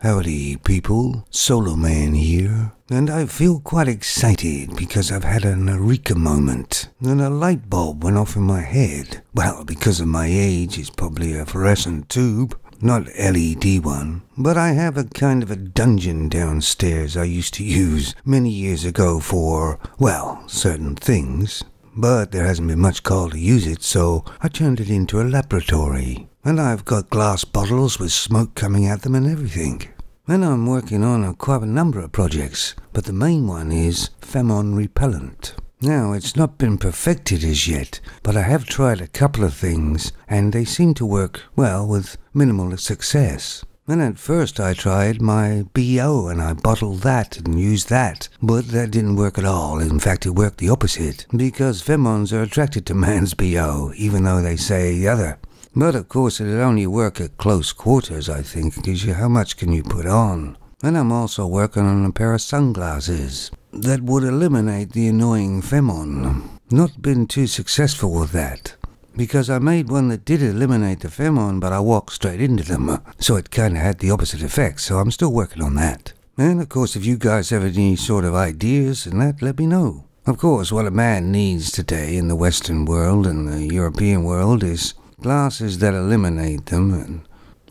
Howdy people, Solo Man here, and I feel quite excited because I've had an eureka moment, and a light bulb went off in my head. Well, because of my age, it's probably a fluorescent tube, not LED one, but I have a kind of a dungeon downstairs I used to use many years ago for, well, certain things. But there hasn't been much call to use it, so I turned it into a laboratory. And I've got glass bottles with smoke coming at them and everything. And I'm working on quite a number of projects, but the main one is pheromone repellent. Now, it's not been perfected as yet, but I have tried a couple of things, and they seem to work, well, with minimal success. And at first I tried my BO and I bottled that and used that, but that didn't work at all. In fact, it worked the opposite, because pheromones are attracted to man's BO, even though they say the other. But of course it'll only work at close quarters, I think, because how much can you put on? And I'm also working on a pair of sunglasses that would eliminate the annoying pheromone. Not been too successful with that, because I made one that did eliminate the pheromone, but I walked straight into them, so it kind of had the opposite effect, so I'm still working on that. And of course, if you guys have any sort of ideas and that, let me know. Of course, what a man needs today in the Western world and the European world is glasses that eliminate them, and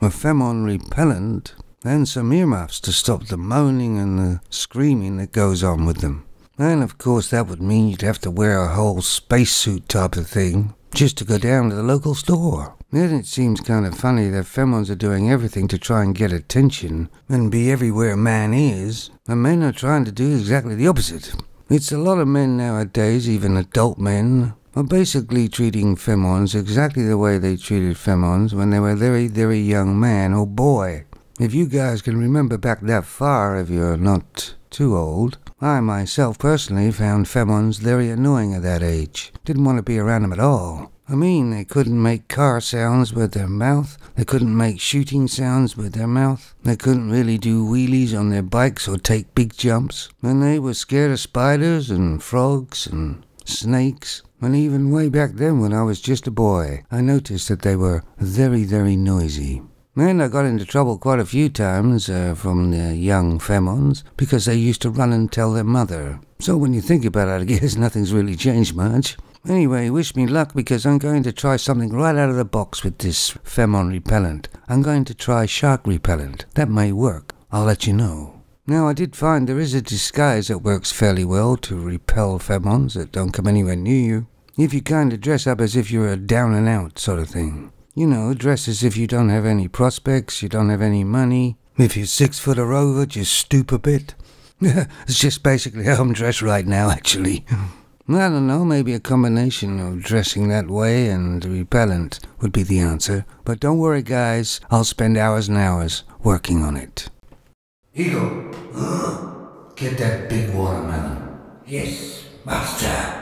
a pheromone repellent, and some earmuffs to stop the moaning and the screaming that goes on with them. And of course that would mean you'd have to wear a whole spacesuit type of thing just to go down to the local store. Then it seems kind of funny that pheromones are doing everything to try and get attention and be everywhere a man is, and men are trying to do exactly the opposite. It's a lot of men nowadays, even adult men, are basically treating pheromones exactly the way they treated pheromones when they were a very, very young man or boy. If you guys can remember back that far, if you're not too old, I myself personally found pheromones very annoying at that age. Didn't want to be around them at all. I mean, they couldn't make car sounds with their mouth, they couldn't make shooting sounds with their mouth, they couldn't really do wheelies on their bikes or take big jumps, and they were scared of spiders and frogs and snakes. And even way back then when I was just a boy, I noticed that they were very, very noisy. And I got into trouble quite a few times from the young pheromones because they used to run and tell their mother. So when you think about it, I guess nothing's really changed much. Anyway, wish me luck because I'm going to try something right out of the box with this pheromone repellent. I'm going to try shark repellent. That may work. I'll let you know. Now, I did find there is a disguise that works fairly well to repel pheromones that don't come anywhere near you. If you kind of dress up as if you're a down and out sort of thing. You know, dress as if you don't have any prospects, you don't have any money. If you're 6 foot or over, just stoop a bit. It's just basically how I'm dressed right now, actually. I don't know, maybe a combination of dressing that way and repellent would be the answer. But don't worry, guys, I'll spend hours and hours working on it. Eagle, get that big watermelon. Yes, master.